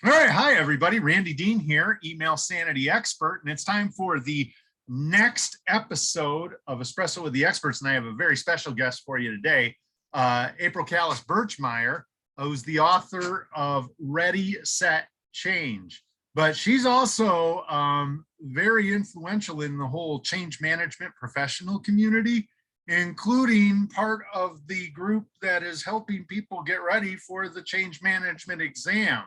All right. Hi, everybody. Randy Dean here, email sanity expert. And it's time for the next episode of Espresso with the Experts. And I have a very special guest for you today, April Callis Birchmeier, who's the author of Ready, Set, Change. But she's also very influential in the whole change management professional community, including part of the group that is helping people get ready for the change management exam.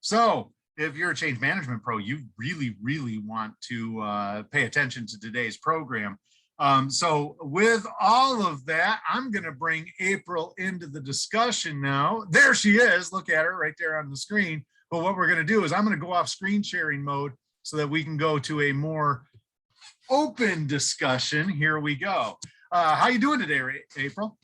So if you're a change management pro, you really, really want to pay attention to today's program. So with all of that, I'm going to bring April into the discussion now. There she is. Look at her right there on the screen. But what we're going to do is I'm going to go off screen sharing mode so that we can go to a more open discussion. Here we go. How you doing today, April?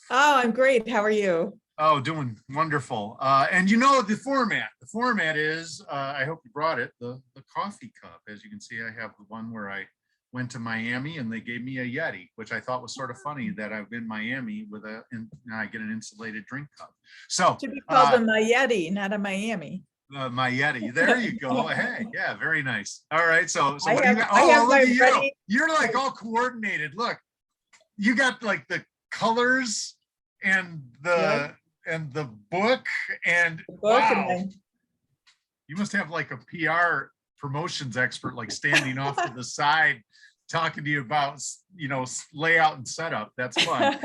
Oh, I'm great. How are you? Oh, doing wonderful. And you know the format. The format is, I hope you brought it, the coffee cup. As you can see, I have the one where I went to Miami and they gave me a Yeti, which I thought was sort of funny that I've been in Miami with and I get an insulated drink cup. So to be called a Yeti, not a Miami. My Yeti. There you go. Hey, yeah, very nice. All right. So I have look at you. ready. You're like all coordinated. Look, you got like the colors and the book and wow. And you must have like a PR promotions expert like standing off to the side talking to you about, you know, layout and setup. That's fun.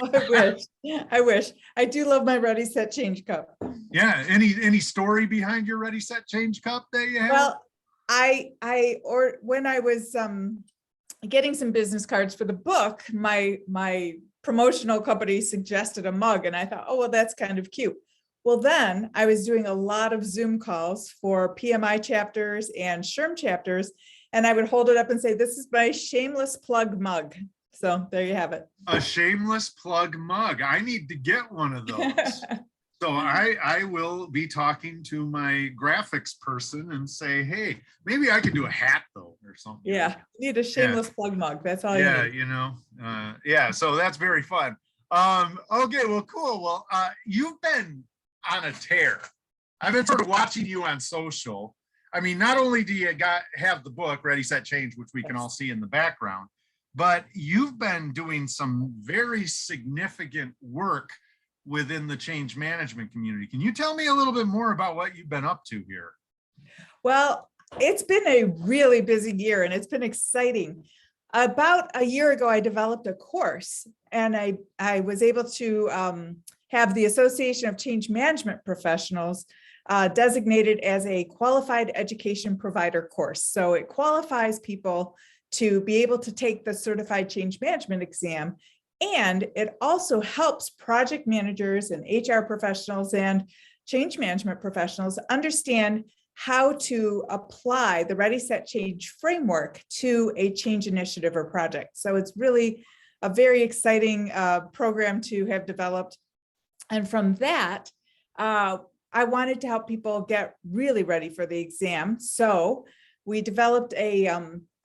I wish. I do love my Ready, Set, Change cup. Yeah. Any story behind your Ready, Set, Change cup that you have? Well, when I was getting some business cards for the book, my promotional company suggested a mug, and I thought, oh, well, that's kind of cute. Well, then I was doing a lot of Zoom calls for PMI chapters and SHRM chapters, and I would hold it up and say, this is my shameless plug mug. So there you have it. A shameless plug mug. I need to get one of those. So I will be talking to my graphics person and say, hey, maybe I could do a hat though or something. Yeah, you need a shameless plug mug. That's all you need. You know, yeah, so that's very fun. Okay, well, cool. Well, you've been on a tear. I've been sort of watching you on social. I mean, not only do you have the book, Ready, Set, Change, which we can all see in the background, but you've been doing some very significant work within the change management community. Can you tell me a little bit more about what you've been up to here? Well, it's been a really busy year and it's been exciting. About a year ago, I developed a course and I was able to have the Association of Change Management Professionals designated as a qualified education provider course. So it qualifies people to be able to take the certified change management exam. And it also helps project managers and HR professionals and change management professionals understand how to apply the Ready, Set, Change framework to a change initiative or project. So it's really a very exciting program to have developed. And from that, I wanted to help people get really ready for the exam. So we developed a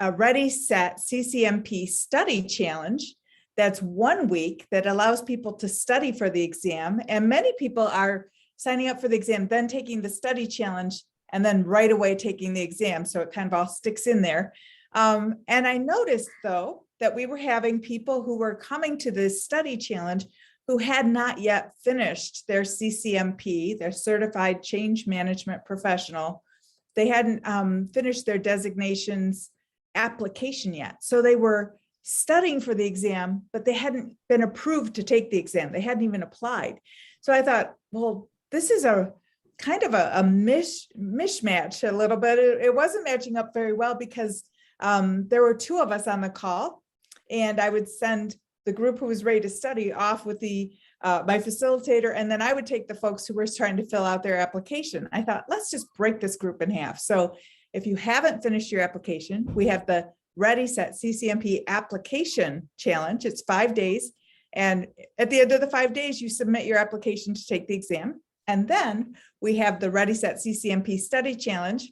Ready, Set, CCMP study challenge. That's 1 week that allows people to study for the exam. And many people are signing up for the exam, then taking the study challenge, and then right away taking the exam. So it kind of all sticks in there. And I noticed, though, that we were having people who were coming to this study challenge who had not yet finished their CCMP, their Certified Change Management Professional. They hadn't finished their designations application yet. So they were studying for the exam, but they hadn't been approved to take the exam. They hadn't even applied. So I thought, well, this is a kind of a mishmatch a little bit. It wasn't matching up very well because there were two of us on the call, and I would send the group who was ready to study off with my facilitator, and then I would take the folks who were trying to fill out their application. I thought, let's just break this group in half. So if you haven't finished your application, we have the Ready, Set, CCMP application challenge. It's 5 days. And at the end of the 5 days, you submit your application to take the exam. And then we have the Ready, Set, CCMP study challenge.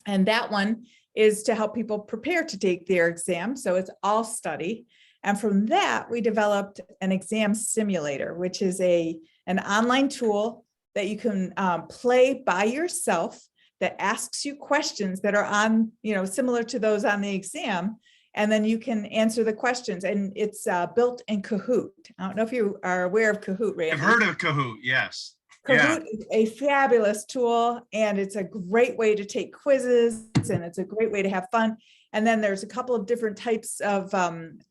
And that one is to help people prepare to take their exam. So it's all study. And from that, we developed an exam simulator, which is an online tool that you can play by yourself that asks you questions that are on, similar to those on the exam. And then you can answer the questions, and it's built in Kahoot. I don't know if you are aware of Kahoot, Randy. I've heard of Kahoot, yes. Kahoot is a fabulous tool, and it's a great way to take quizzes, and it's a great way to have fun. And then there's a couple of different types of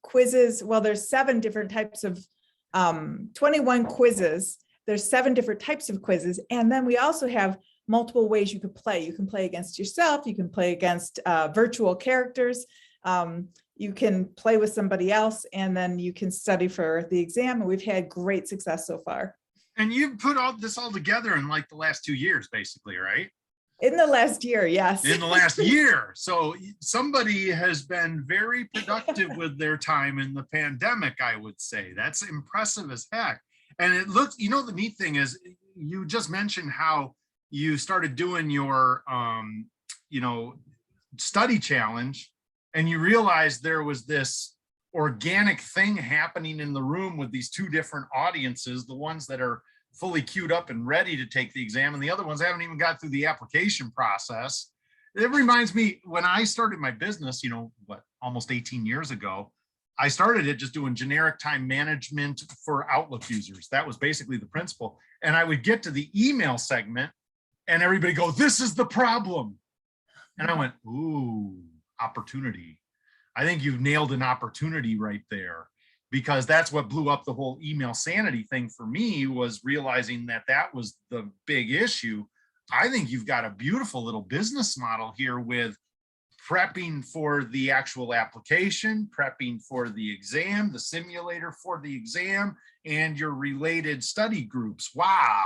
quizzes. Well, there's 7 different types of 21 quizzes. There's 7 different types of quizzes. And then we also have multiple ways you could play. You can play against yourself. You can play against virtual characters. You can play with somebody else, and then you can study for the exam. And we've had great success so far. And you've put all this all together in like the last 2 years, basically, right? In the last year, yes. In the last year. So somebody has been very productive with their time in the pandemic, I would say. That's impressive as heck. And it looks, the neat thing is you just mentioned how you started doing your, study challenge, and you realized there was this organic thing happening in the room with these 2 different audiences, the ones that are fully queued up and ready to take the exam, and the other ones haven't even got through the application process. It reminds me when I started my business, almost 18 years ago, I started it just doing generic time management for Outlook users. That was basically the principle. And I would get to the email segment and everybody go, "This is the problem." And I went, "Ooh, opportunity." I think you've nailed an opportunity right there, because that's what blew up the whole email sanity thing for me, was realizing that that was the big issue. I think you've got a beautiful little business model here with prepping for the actual application, prepping for the exam, the simulator for the exam, and your related study groups. Wow.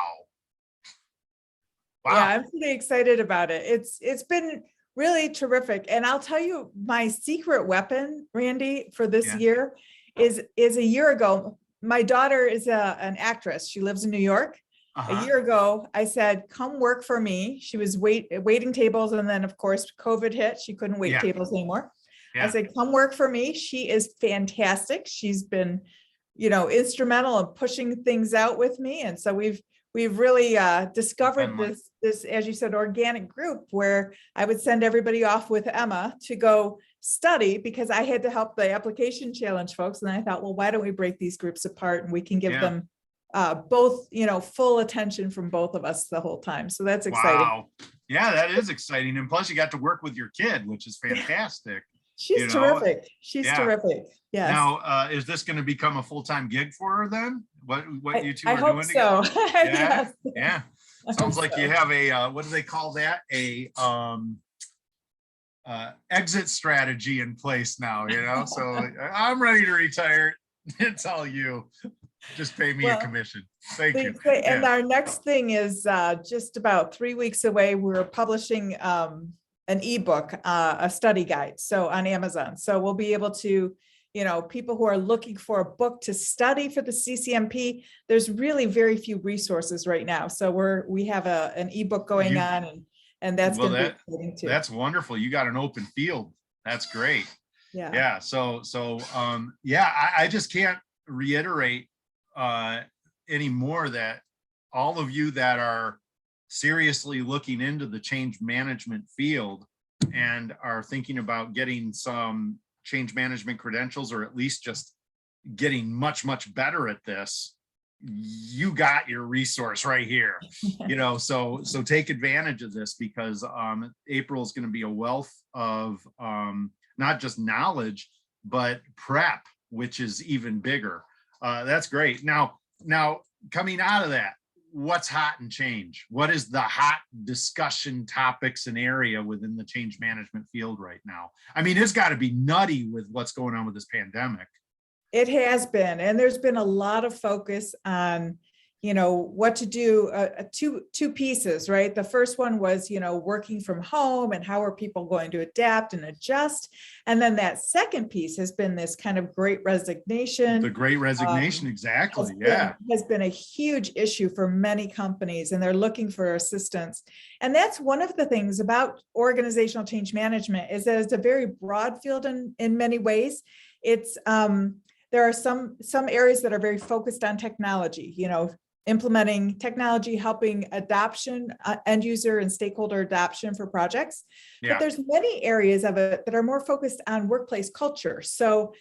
Yeah, I'm pretty excited about it. It's been really terrific. And I'll tell you, my secret weapon, Randy, for this year is a year ago. My daughter is an actress. She lives in New York. A year ago, I said, "Come work for me." She was waiting tables. And then of course, COVID hit. She couldn't wait tables anymore. I said, "Come work for me." She is fantastic. She's been, instrumental in pushing things out with me. And so we've really discovered this, as you said, organic group where I would send everybody off with Emma to go study, because I had to help the application challenge folks. And I thought, well, why don't we break these groups apart and we can give them both, full attention from both of us the whole time. So that's exciting. Wow. Yeah, that is exciting. And plus you got to work with your kid, which is fantastic. She's terrific. She's terrific. Yes. Now, is this going to become a full-time gig for her then? What you two are doing hope so. together? Yes. Yeah. Sounds like you have a, what do they call that? A exit strategy in place now, so I'm ready to retire. It's all you. Just pay me a commission. Thank you. And our next thing is just about 3 weeks away. We're publishing an ebook, a study guide, so on Amazon. So we'll be able to, people who are looking for a book to study for the CCMP, there's really very few resources right now. So we have an ebook going on, and that's going to be exciting too. That's wonderful. You got an open field. That's great. Yeah. So I just can't reiterate anymore that all of you that are seriously looking into the change management field and are thinking about getting some change management credentials, or at least just getting much, much better at this, you got your resource right here. So take advantage of this, because April is going to be a wealth of not just knowledge, but prep, which is even bigger. That's great. Now coming out of that, what's hot in change? What is the hot discussion topics and area within the change management field right now? I mean, it's got to be nutty with what's going on with this pandemic. It has been, and there's been a lot of focus on, what to do, two pieces, right? The first one was, working from home and how are people going to adapt and adjust? And then that second piece has been this kind of great resignation. The great resignation, exactly. Has been a huge issue for many companies, and they're looking for assistance. And that's one of the things about organizational change management, is that it's a very broad field in many ways. It's, there are some areas that are very focused on technology, implementing technology, helping adoption, end user and stakeholder adoption for projects. But Yeah. there's many areas of it that are more focused on workplace culture. So,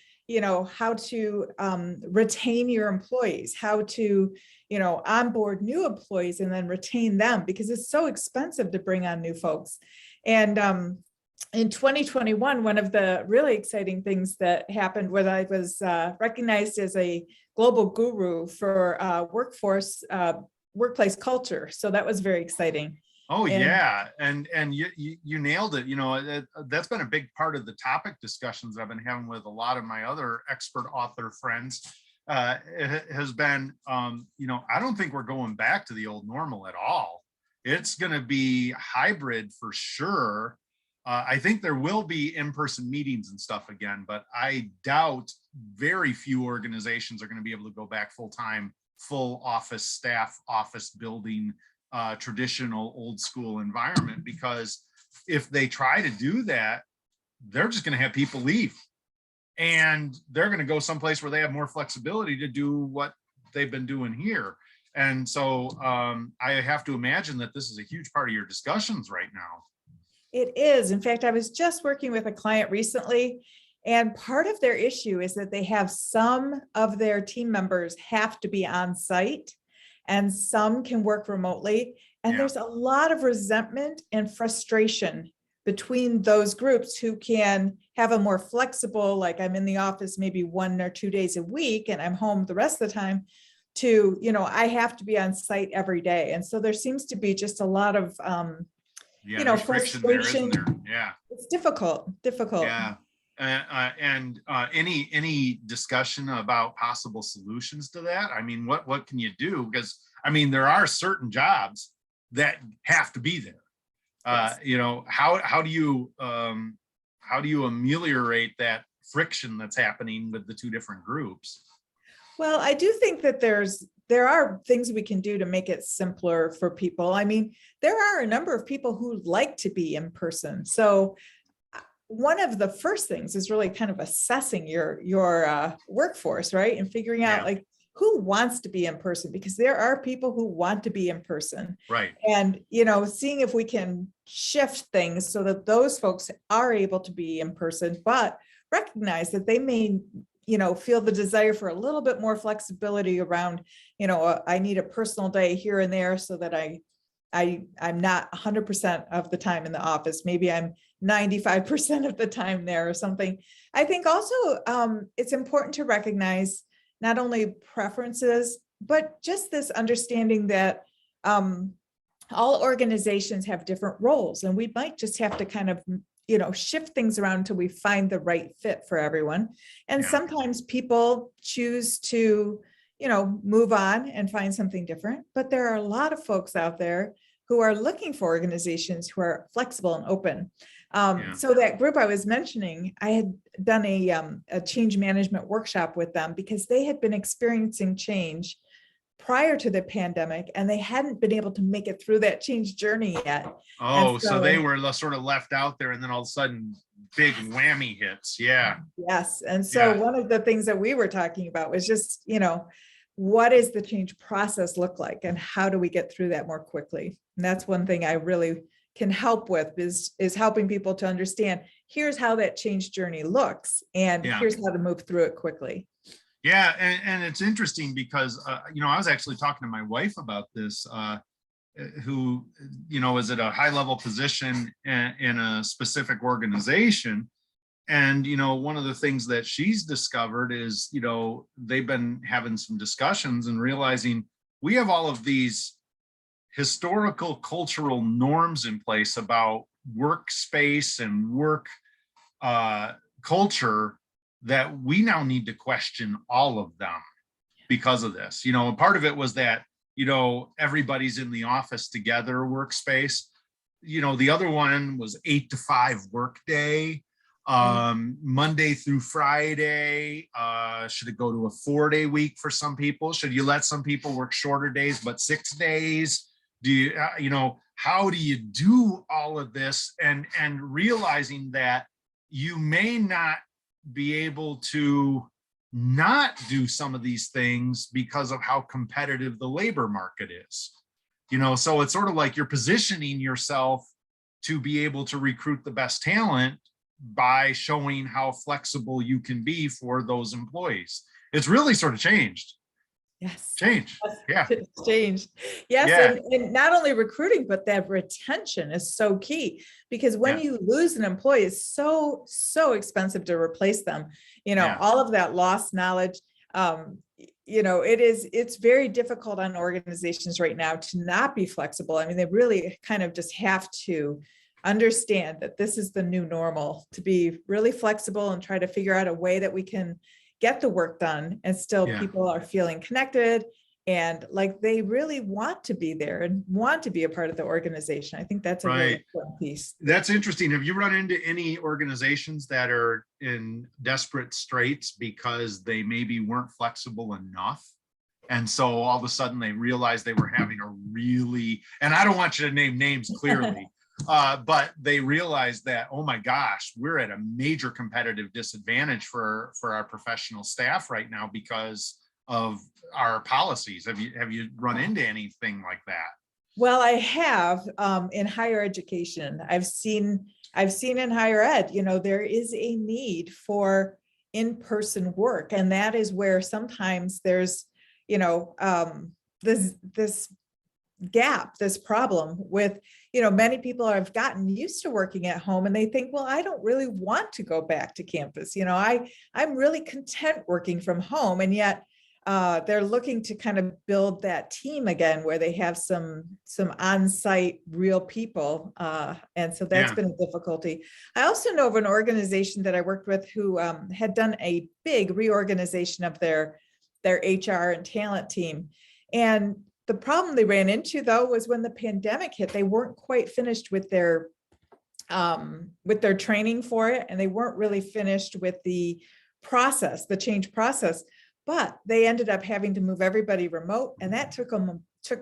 how to retain your employees, how to, onboard new employees and then retain them, because it's so expensive to bring on new folks. And in 2021, one of the really exciting things that happened when I was recognized as a global guru for workplace culture. So that was very exciting. Oh, yeah. And you nailed it. That's been a big part of the topic discussions I've been having with a lot of my other expert author friends. It has been, I don't think we're going back to the old normal at all. It's going to be hybrid for sure. I think there will be in-person meetings and stuff again, but I doubt very few organizations are going to be able to go back full-time, full office staff, office building, traditional old school environment, because if they try to do that, they're just going to have people leave, and they're going to go someplace where they have more flexibility to do what they've been doing here. And so I have to imagine that this is a huge part of your discussions right now. It is. In fact, I was just working with a client recently, and part of their issue is that they have some of their team members have to be on site and some can work remotely. And there's a lot of resentment and frustration between those groups who can have a more flexible, like I'm in the office maybe 1 or 2 days a week and I'm home the rest of the time, to, I have to be on site every day. And so there seems to be just a lot of, frustration. Yeah. It's difficult. Yeah. And any discussion about possible solutions to that? I mean, what can you do? Because there are certain jobs that have to be there. Yes. How do you ameliorate that friction that's happening with the two different groups? Well, I do think that there are things we can do to make it simpler for people. There are a number of people who like to be in person. So one of the first things is really kind of assessing your workforce, right? And figuring out like who wants to be in person, because there are people who want to be in person. Right. And, seeing if we can shift things so that those folks are able to be in person, but recognize that they may feel the desire for a little bit more flexibility around, I need a personal day here and there so that I'm not 100% of the time in the office. Maybe I'm 95% of the time there or something. I think also it's important to recognize not only preferences, but just this understanding that all organizations have different roles, and we might just have to kind of shift things around until we find the right fit for everyone. And sometimes people choose to, move on and find something different. But there are a lot of folks out there who are looking for organizations who are flexible and open. So that group I was mentioning, I had done a change management workshop with them because they had been experiencing change prior to the pandemic, and they hadn't been able to make it through that change journey yet. Oh, so they were sort of left out there, and then all of a sudden big whammy hits. Yeah. Yes. And so one of the things that we were talking about was just, what does the change process look like and how do we get through that more quickly? And that's one thing I really can help with is helping people to understand, here's how that change journey looks, and here's how to move through it quickly. Yeah, and it's interesting because, I was actually talking to my wife about this, who, is at a high level position in a specific organization. And, one of the things that she's discovered is, they've been having some discussions and realizing we have all of these historical cultural norms in place about workspace and work culture that we now need to question all of them because of this. And part of it was that, everybody's in the office together workspace. The other one was 8 to 5 work day, Monday through Friday. Should it go to a 4-day week for some people? Should you let some people work shorter days, but 6 days? Do you, how do you do all of this and realizing that you may not be able to not do some of these things because of how competitive the labor market is. So it's sort of like you're positioning yourself to be able to recruit the best talent by showing how flexible you can be for those employees. It's really sort of changed. Yes. Change. Yeah. It's changed. Yes. Yeah. And not only recruiting, but that retention is so key, because when you lose an employee, it's so expensive to replace them. All of that lost knowledge, it's very difficult on organizations right now to not be flexible. I mean, they really kind of just have to understand that this is the new normal, to be really flexible and try to figure out a way that we can get the work done and still people are feeling connected and like they really want to be there and want to be a part of the organization. I think that's a really important piece. That's interesting. Have you run into any organizations that are in desperate straits because they maybe weren't flexible enough? And so all of a sudden they realized they were having a really, and I don't want you to name names clearly, but they realized that, oh my gosh, we're at a major competitive disadvantage for our professional staff right now because of our policies. Have you run into anything like that? Well, I have in higher education. I've seen in higher ed, there is a need for in-person work, and that is where sometimes there's this gap, this problem with, many people have gotten used to working at home and they think, well, I don't really want to go back to campus. I'm really content working from home. And yet they're looking to kind of build that team again, where they have some on-site real people. And so that's been a difficulty. I also know of an organization that I worked with who had done a big reorganization of their HR and talent team. And the problem they ran into, though, was when the pandemic hit, they weren't quite finished with their training for it, and they weren't really finished with the change process. But they ended up having to move everybody remote, and that took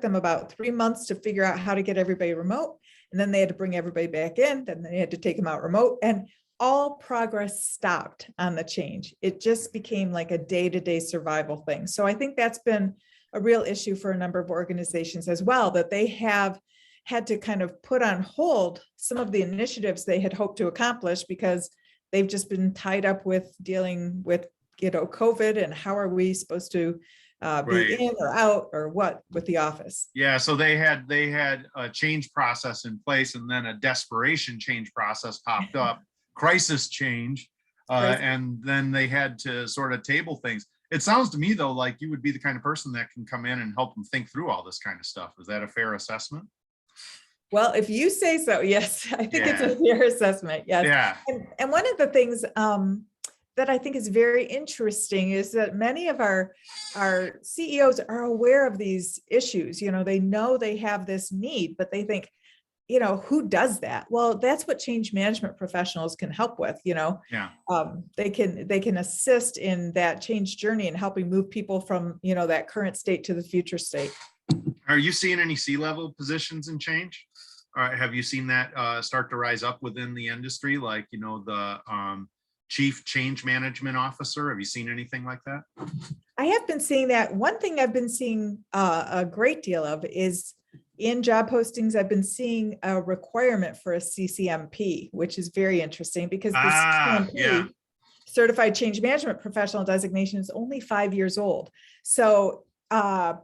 them about 3 months to figure out how to get everybody remote. And then they had to bring everybody back in, then they had to take them out remote, and all progress stopped on the change. It just became like a day-to-day survival thing. So I think that's been a real issue for a number of organizations as well, that they have had to kind of put on hold some of the initiatives they had hoped to accomplish because they've just been tied up with dealing with, COVID, and how are we supposed to be in or out or what with the office. Yeah, so they had a change process in place, and then a desperation change process popped up, crisis change, and then they had to sort of table things. It sounds to me, though, like you would be the kind of person that can come in and help them think through all this kind of stuff. Is that a fair assessment? Well, if you say so, yes, I think it's a fair assessment. Yes. Yeah. And one of the things that I think is very interesting is that many of our CEOs are aware of these issues. They know they have this need, but they think, who does that? Well, that's what change management professionals can help with. They can assist in that change journey and helping move people from, that current state to the future state. Are you seeing any C-level positions in change? Have you seen that start to rise up within the industry? Like, the chief change management officer. Have you seen anything like that? I have been seeing that. One thing I've been seeing a great deal of is in job postings, I've been seeing a requirement for a CCMP, which is very interesting because the CCMP, Certified Change Management Professional designation, is only 5 years old. So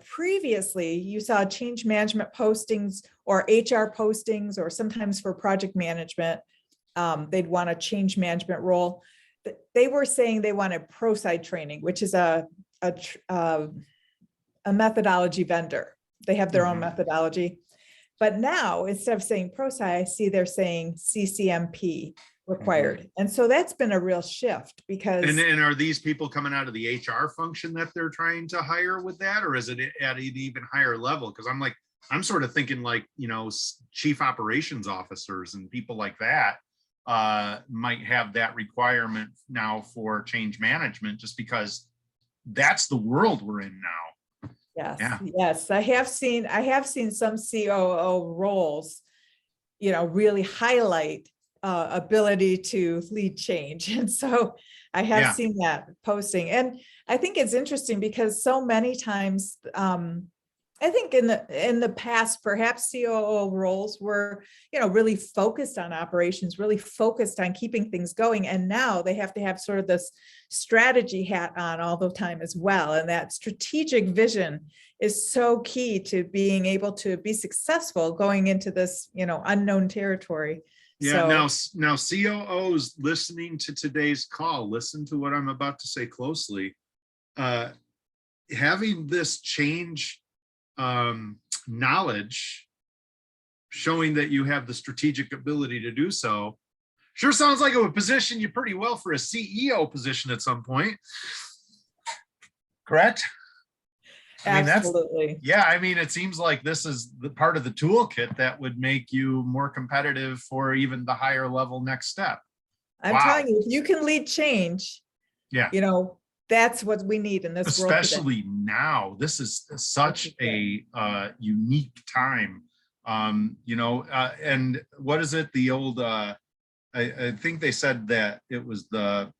previously you saw change management postings or HR postings, or sometimes for project management, they'd want a change management role. They were saying they wanted pro-side training, which is a methodology vendor. They have their own methodology. But now, instead of saying pro-sci, I see they're saying CCMP required. And so that's been a real shift because. And are these people coming out of the HR function that they're trying to hire with that, or is it at an even higher level? Because I'm sort of thinking like, chief operations officers and people like that might have that requirement now for change management, just because that's the world we're in now. Yes. Yeah. Yes. I have seen some COO roles, really highlight ability to lead change. And so I have Yeah. seen that posting. And I think it's interesting because so many times, I think in the past, perhaps COO roles were, really focused on operations, really focused on keeping things going. And now they have to have sort of this strategy hat on all the time as well. And that strategic vision is so key to being able to be successful going into this, unknown territory. Yeah. So, Now COOs listening to today's call, listen to what I'm about to say closely. Having this change knowledge, showing that you have the strategic ability to do so, sure sounds like it would position you pretty well for a CEO position at some point. Correct? absolutely. It seems like this is the part of the toolkit that would make you more competitive for even the higher level next step. I'm Wow. telling you, if you can lead change, Yeah. that's what we need in this world today. Especially now. This is such a unique time. And what is it? The old, I think they said that it was the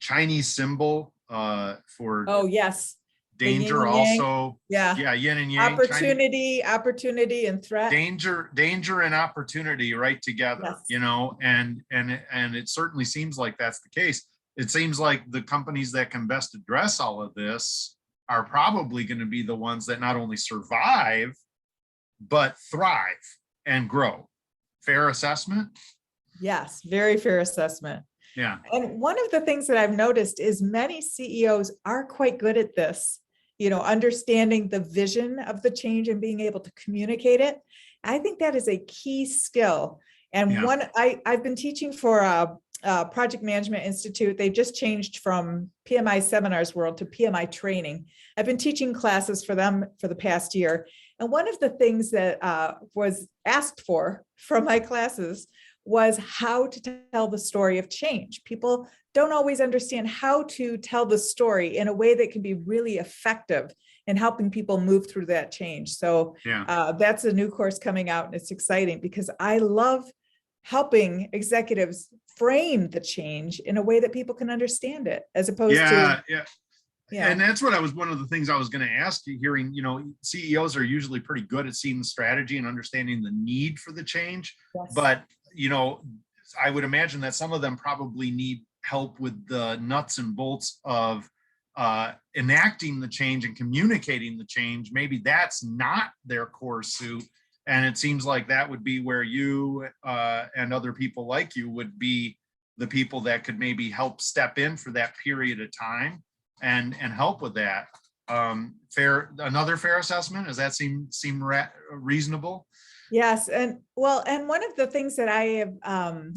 Chinese symbol for Oh, yes. The yin danger and yang. also. Yeah. Yin and yang. Opportunity and threat. Danger and opportunity right together, Yes. and it certainly seems like that's the case. It seems like the companies that can best address all of this are probably going to be the ones that not only survive, but thrive and grow. Fair assessment? Yes, very fair assessment. Yeah. And one of the things that I've noticed is many CEOs are quite good at this, understanding the vision of the change and being able to communicate it. I think that is a key skill. And I've been teaching for a Project Management Institute. They just changed from PMI seminars world to PMI training. I've been teaching classes for them for the past year. And one of the things that was asked for from my classes was how to tell the story of change. People don't always understand how to tell the story in a way that can be really effective in helping people move through that change. So that's a new course coming out, and it's exciting because I love helping executives frame the change in a way that people can understand it, as opposed to. And that's what one of the things I was going to ask you, hearing, CEOs are usually pretty good at seeing the strategy and understanding the need for the change. Yes. But, I would imagine that some of them probably need help with the nuts and bolts of enacting the change and communicating the change. Maybe that's not their core suit. And it seems like that would be where you and other people like you would be the people that could maybe help step in for that period of time and help with that. Another fair assessment? Does that seem reasonable? Yes. And one of the things that I have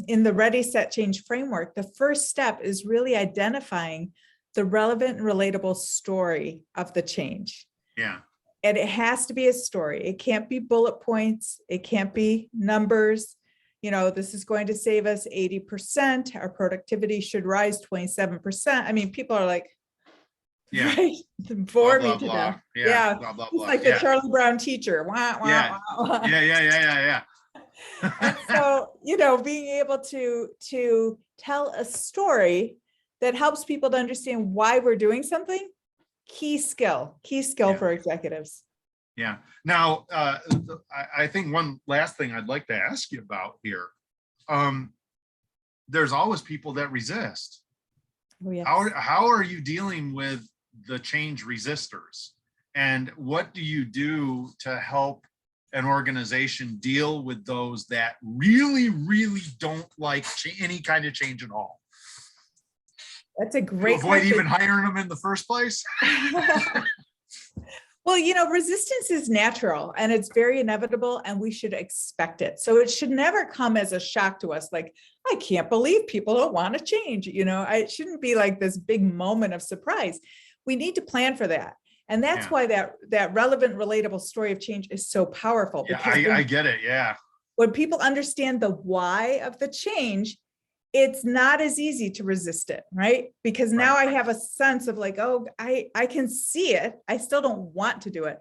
in the Ready, Set, Change framework, the first step is really identifying the relevant and relatable story of the change. Yeah. And it has to be a story. It can't be bullet points. It can't be numbers. This is going to save us 80%. Our productivity should rise 27%. I mean, people are like, right, bore me to death. Yeah. Blah, blah, it's like the Charlie Brown teacher. Wah, wah, wah. Yeah. And so, being able to tell a story that helps people to understand why we're doing something, key skill for executives. Yeah. Now, I think one last thing I'd like to ask you about here. There's always people that resist. Oh, yes. How are you dealing with the change resistors? And what do you do to help an organization deal with those that really, really don't like any kind of change at all? That's a great to avoid even hiring them in the first place? Well, resistance is natural and it's very inevitable, and we should expect it. So it should never come as a shock to us. Like, I can't believe people don't want to change. It shouldn't be like this big moment of surprise. We need to plan for that. And that's why that relevant, relatable story of change is so powerful. Yeah, I get it. Yeah. When people understand the why of the change, it's not as easy to resist it, right? Because now I have a sense of like, oh, I can see it. I still don't want to do it.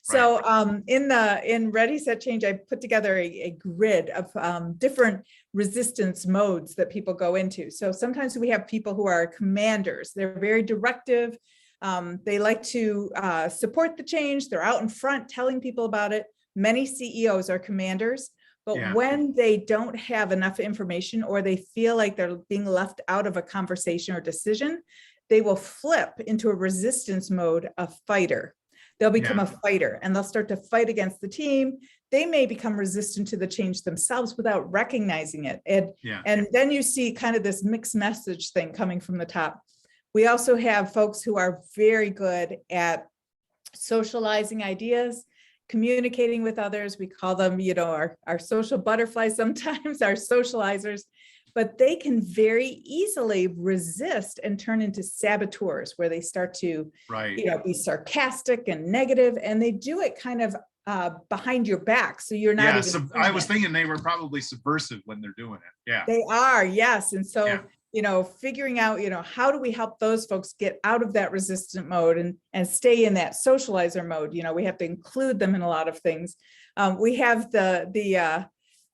So in Ready, Set, Change, I put together a grid of different resistance modes that people go into. So sometimes we have people who are commanders. They're very directive. They like to support the change. They're out in front telling people about it. Many CEOs are commanders, but when they don't have enough information or they feel like they're being left out of a conversation or decision, they will flip into a resistance mode, a fighter. They'll become a fighter and they'll start to fight against the team. They may become resistant to the change themselves without recognizing it. And then you see kind of this mixed message thing coming from the top. We also have folks who are very good at socializing ideas, communicating with others. We call them, you know, our social butterflies sometimes, our socializers, but they can very easily resist and turn into saboteurs where they start to, you know, be sarcastic and negative, and they do it kind of behind your back. So you're not even. I was thinking they were probably subversive when they're doing it. Yeah. They are, yes. And so, you know, figuring out, you know, how do we help those folks get out of that resistant mode and stay in that socializer mode? You know, we have to include them in a lot of things. We have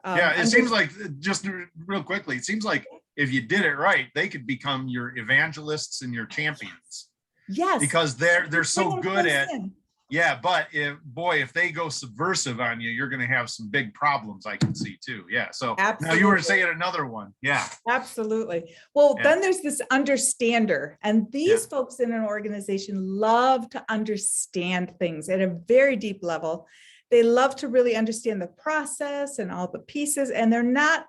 it seems like, just real quickly, it seems like if you did it right, they could become your evangelists and your champions. Yes. Because they're so good at, but if they go subversive on you, you're going to have some big problems, I can see too. Yeah. So now you were saying another one. Yeah. Absolutely. Well, then there's this understander, and these folks in an organization love to understand things at a very deep level. They love to really understand the process and all the pieces, and they're not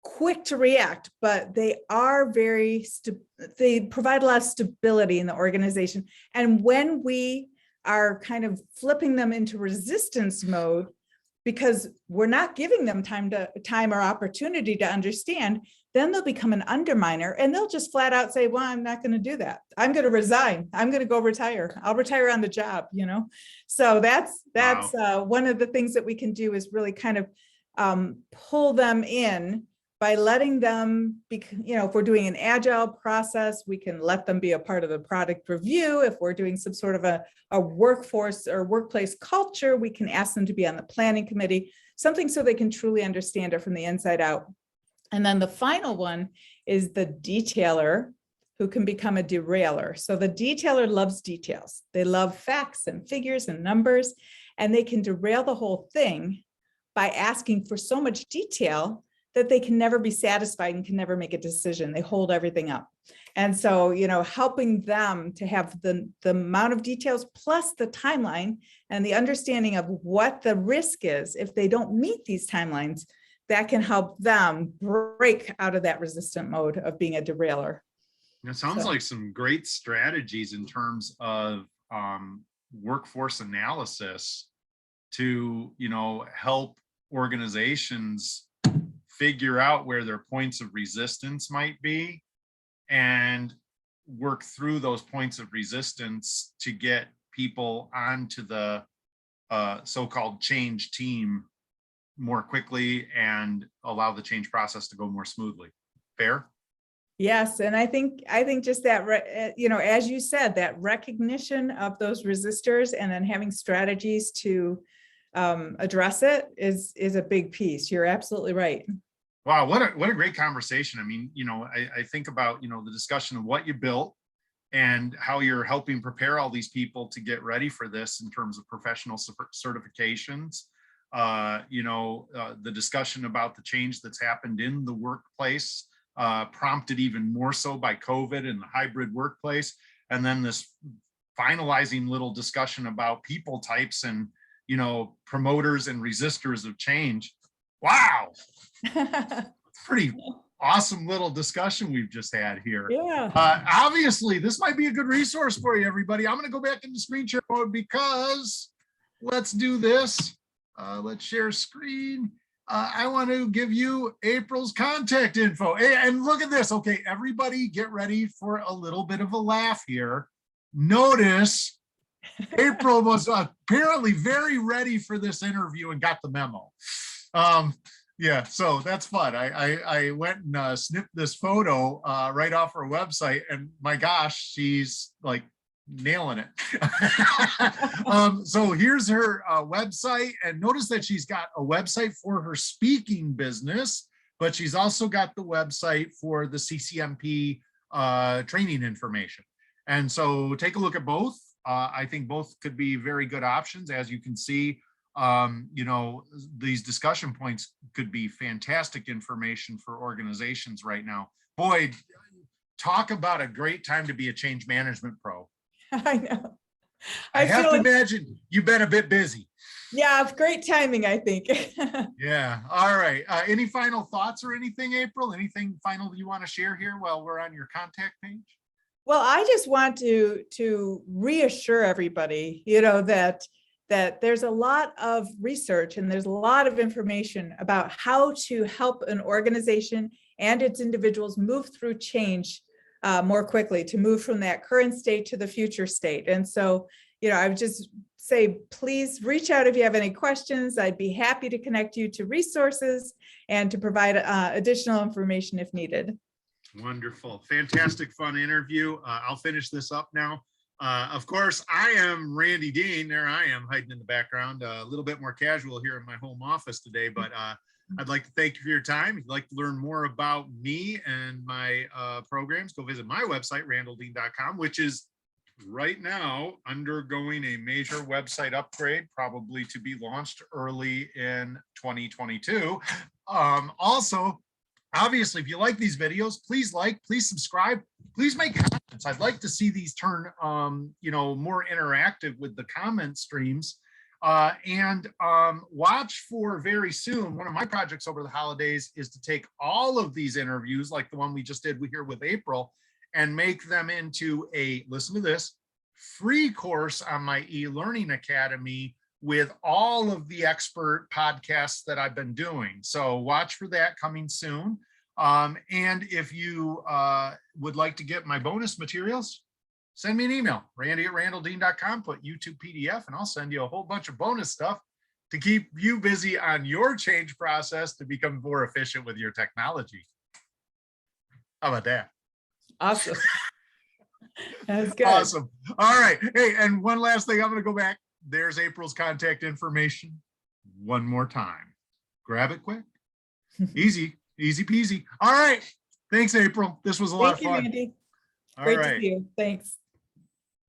quick to react, but they are they provide a lot of stability in the organization. And when we are kind of flipping them into resistance mode, because we're not giving them time or opportunity to understand, then they'll become an underminer, and they'll just flat out say, well, I'm not going to do that. I'm going to resign. I'm going to go retire. I'll retire on the job, you know? So that's one of the things that we can do is really kind of pull them in by letting them be, you know, if we're doing an agile process, we can let them be a part of the product review. If we're doing some sort of a workforce or workplace culture, we can ask them to be on the planning committee, something so they can truly understand it from the inside out. And then the final one is the detailer, who can become a derailer. So the detailer loves details. They love facts and figures and numbers, and they can derail the whole thing by asking for so much detail that they can never be satisfied and can never make a decision. They hold everything up. And so, you know, helping them to have the amount of details plus the timeline and the understanding of what the risk is if they don't meet these timelines, that can help them break out of that resistant mode of being a derailer. It sounds like some great strategies in terms of workforce analysis to, you know, help organizations figure out where their points of resistance might be and work through those points of resistance to get people onto the so-called change team more quickly and allow the change process to go more smoothly. Fair? Yes, and I think just that, you know, as you said, that recognition of those resistors and then having strategies to address it is a big piece. You're absolutely right. Wow, what a great conversation. I mean, you know, I think about, you know, the discussion of what you built and how you're helping prepare all these people to get ready for this in terms of professional certifications. You know, the discussion about the change that's happened in the workplace, prompted even more so by COVID and the hybrid workplace. And then this finalizing little discussion about people types and, you know, promoters and resistors of change. Wow. Pretty awesome little discussion we've just had here. Yeah. Obviously, this might be a good resource for you, everybody. I'm going to go back into screen share mode because let's do this. Let's share screen. I want to give you April's contact info. And look at this. Okay, everybody get ready for a little bit of a laugh here. Notice April was apparently very ready for this interview and got the memo. Yeah, so that's fun. I went and snipped this photo right off her website, and my gosh, she's like nailing it. So here's her website, and notice that she's got a website for her speaking business, but she's also got the website for the CCMP training information. And so take a look at both. I think both could be very good options. As you can see, you know, these discussion points could be fantastic information for organizations right now. Boy, talk about a great time to be a change management pro. I know. I have to imagine you've been a bit busy. Yeah, great timing, I think. Yeah. All right. Any final thoughts or anything, April? Anything final you want to share here while we're on your contact page? Well, I just want to reassure everybody, you know, that there's a lot of research and there's a lot of information about how to help an organization and its individuals move through change more quickly, to move from that current state to the future state. And so, you know, I would just say, please reach out if you have any questions. I'd be happy to connect you to resources and to provide additional information if needed. Wonderful. Fantastic, fun interview. I'll finish this up now. Of course, I am Randy Dean. There I am hiding in the background, a little bit more casual here in my home office today, but I'd like to thank you for your time. If you'd like to learn more about me and my programs, go visit my website, randalldean.com, which is right now undergoing a major website upgrade, probably to be launched early in 2022. Also, obviously, if you like these videos, please like, please subscribe, please make comments. I'd like to see these turn, you know, more interactive with the comment streams. And watch for very soon. One of my projects over the holidays is to take all of these interviews, like the one we just did here with April, and make them into a, listen to this, free course on my e-learning academy with all of the expert podcasts that I've been doing. So watch for that coming soon. And if you would like to get my bonus materials, send me an email, randy@randalldean.com, put YouTube PDF, and I'll send you a whole bunch of bonus stuff to keep you busy on your change process to become more efficient with your technology. How about that? Awesome. That's good. Awesome. All right. Hey, and one last thing, I'm going to go back. There's April's contact information one more time. Grab it quick. Easy, easy peasy. All right. Thanks, April. This was a lot of fun. Thank you, Randy. All Great right. to see you. Thanks.